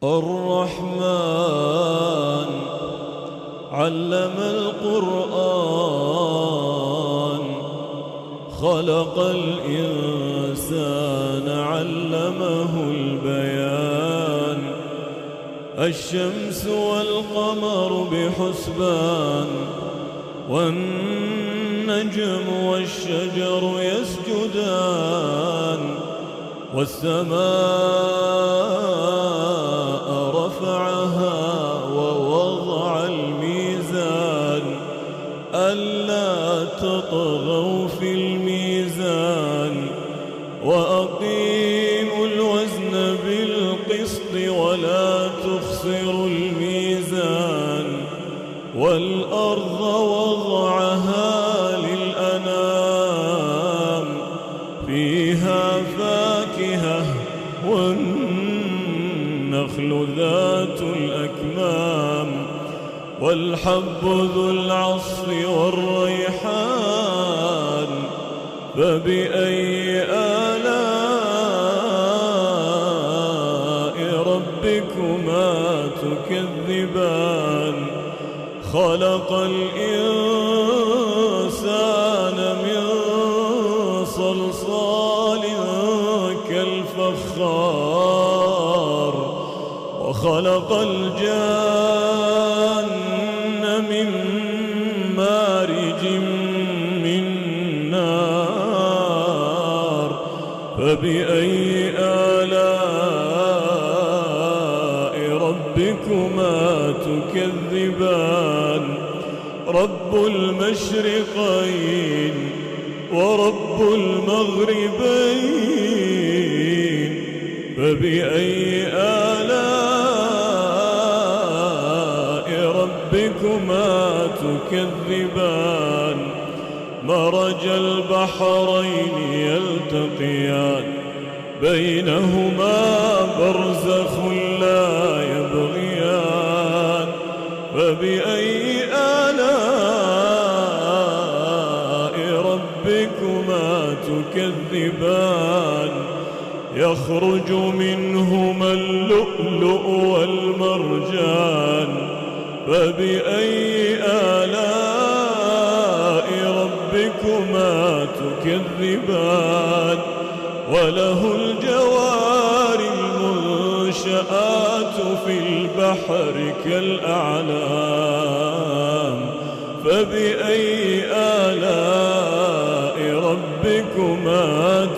الرحمن علم القرآن، خلق الإنسان علمه البيان. الشمس والقمر بحسبان، والنجم والشجر يسجدان. والسماء رفعها ووضع الميزان، ألا تطغوا في الميزان. وأقيموا الوزن بالقسط ولا تخسروا الميزان. والأرض وضعها للأنام، فيها فاكهة والنخل ذات الأكمام. والحب ذو العصف والريحان، فبأي آلاء ربكما تكذبان. خلق الإنسان من صلصال كالفخار، وخلق الجان من مارج من نار. فبأي آلاء ربكما تكذبان. رب المشرقين ورب المغربين، فبأي آلاء ربكما تكذبان. مرج البحرين يلتقيان، بينهما برزخ لا يبغيان. فبأي آلاء ربكما تكذبان. يخرج منهما اللؤلؤ والمرجان، فبأي آلاء ربكما تكذبان. وله الجوار المنشآت في البحر كالأعلام، فبأي آلاء ربكما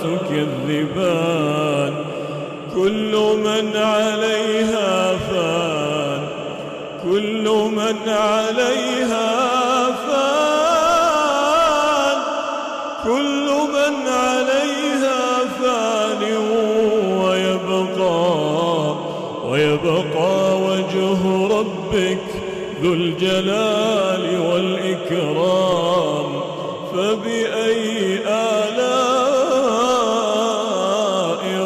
تكذبان. كل من عليها فان، كل من عليها فان، كل من عليها فان. ويبقى وجه ربك ذو الجلال والإكرام. فبأي آلاء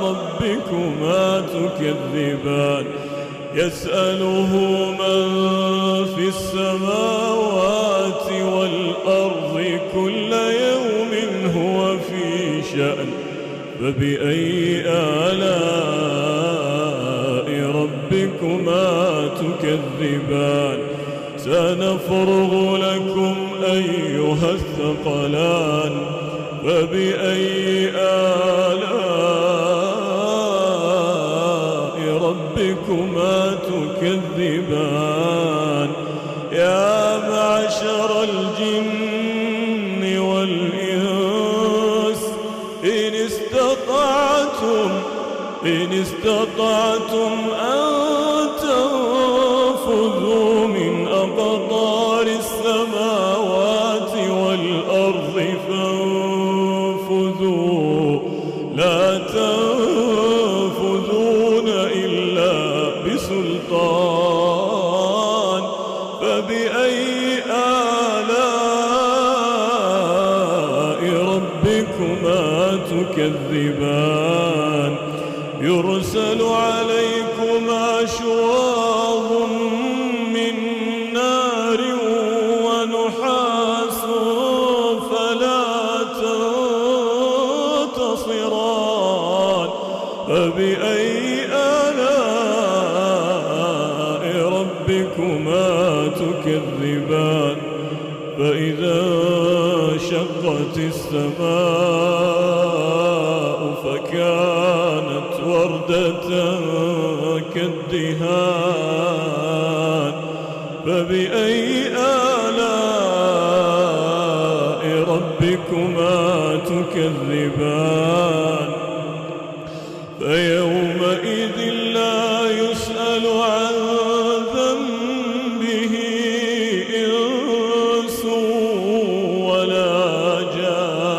ربكما تكذبان. يسأله من في السماوات والأرض كل يوم هو في شأن. فبأي آلاء ربكما تكذبان. سنفرغ لكم أيها الثقلان. فبأي آلاء ربكما تكذبان. يا معشر الجن والإنس، إن استطعتم أن تنفذوا من أقطار السماوات والأرض فانفذوا، لا تنفذون إلا بسلطان. فبأي آلاء ربكما تكذبان. يرسل عليكما شواظ من نار ونحاس فلا تنتصران. فبأي آلاء تكذبان فإذا شقت السماء فكانت وردة كالدهان فبأي آلاء ربكما تكذبان فيومئذ لا يسأل عن ذنبه إنس ولا جان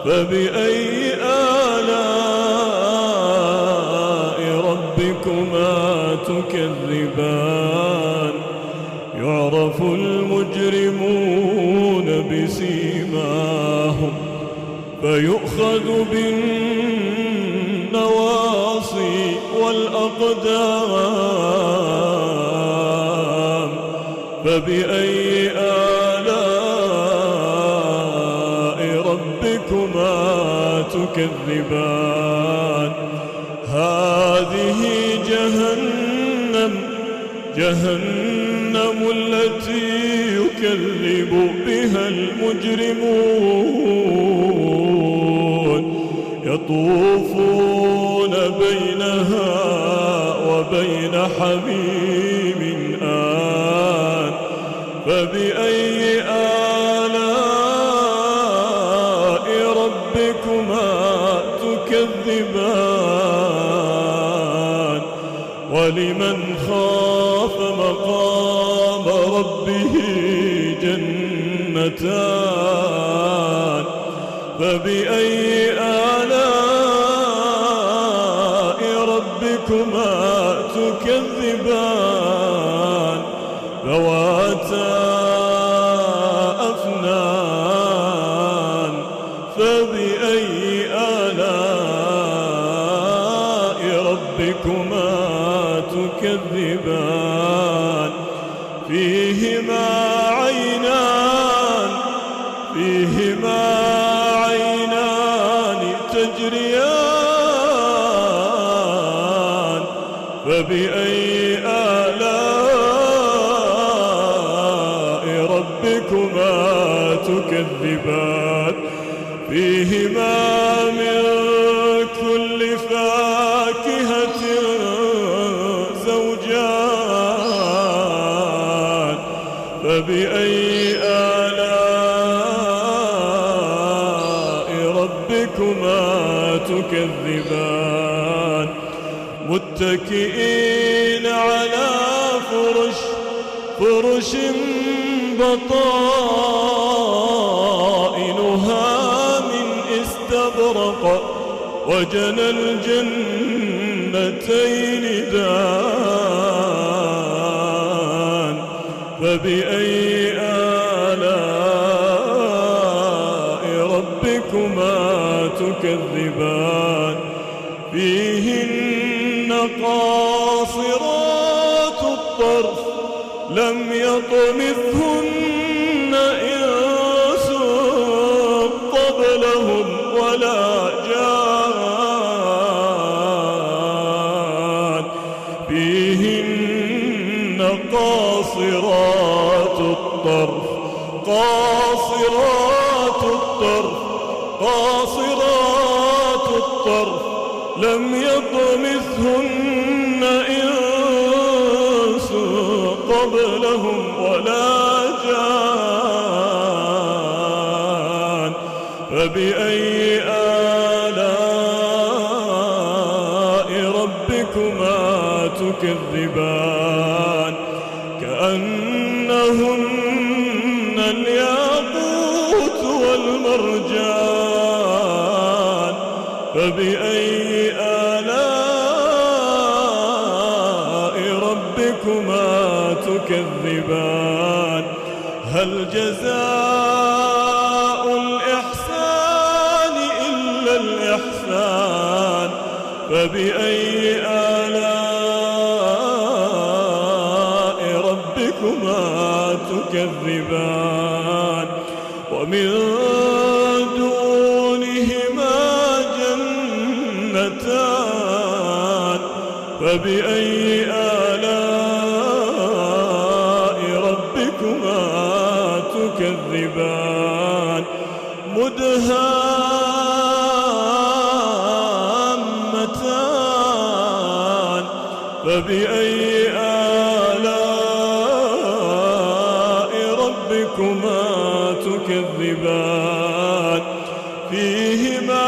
فبأي آلاء ربكما تكذبان يعرف المجرمون بسيماهم فيؤخذ بالنواصي والأقدام فبأي آلاء ربكما تكذبان هذه جهنم التي يكذب بها المجرمون يطوفون بينها وبين حميم آن فبأي آلاء ربكما تكذبان ولمن خاف مقام ربه جنتان فبأي آلاء ربكما تكذبان ذواتا أفنان فبأي آلاء ربكما تكذبان فيهما عينان تجريان فبأي آلاء ربكما تكذبان فيهما من كل فاكهة زوجان فبأي آلاء ربكما تكذبان متكئين على فرش بطائنها من استبرق وجنى الجنتين دان فبأي آلاء ربكما تكذبان فيهن قاصرات الطرف لم يطمثهن إنس قبلهم ولا جان فيهن قاصرات الطرف لم يطمثهن إنس قبلهم ولا جان فبأي آلاء ربكما تكذبان كأنهن الياقوت والمرجان فبأي آلاء ربكما تكذبان هل جزاء الإحسان إلا الإحسان فبأي آلاء ربكما تكذبان ومن دونهما جنتان فبأي آلاء تكذبان مدهامتان فبأي آلاء ربكما تكذبان فيهما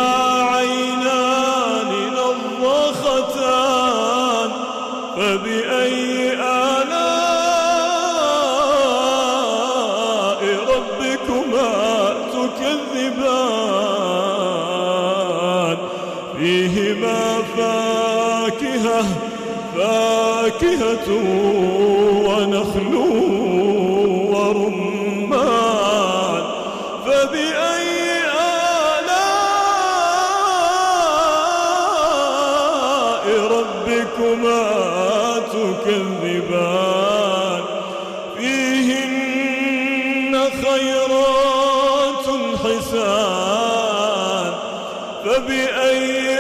عينان نضختان فبأي آلاء ربكما تكذبان فيهما فاكهة ونخل ورمان فبأي آلاء ربكما تكذبان فيهن خيرات حسان فبأي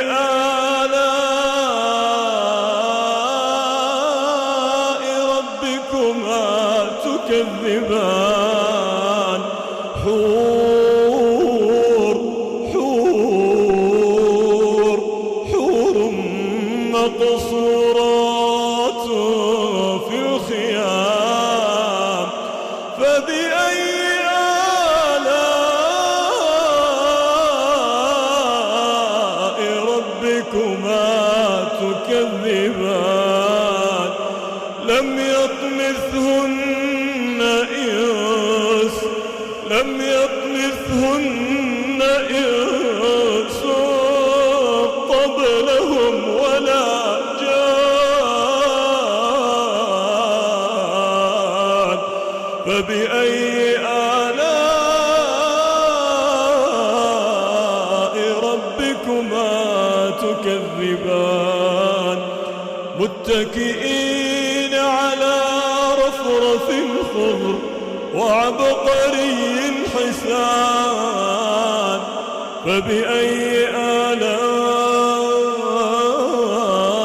آلاء ربكما تكذبان حور مقصورات في الخيام فبأي آلاء ربكما تكذبان لم يطمثهن إنس قبلهم ولا جان فبأي آلاء ربكما تكذبان متكئين على رفرف خضر وعبقري حسان فبأي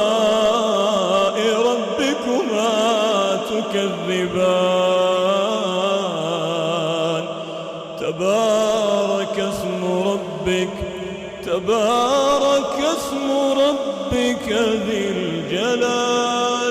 آلاء ربكما تكذبان تبارك اسم ربك ذي الجلال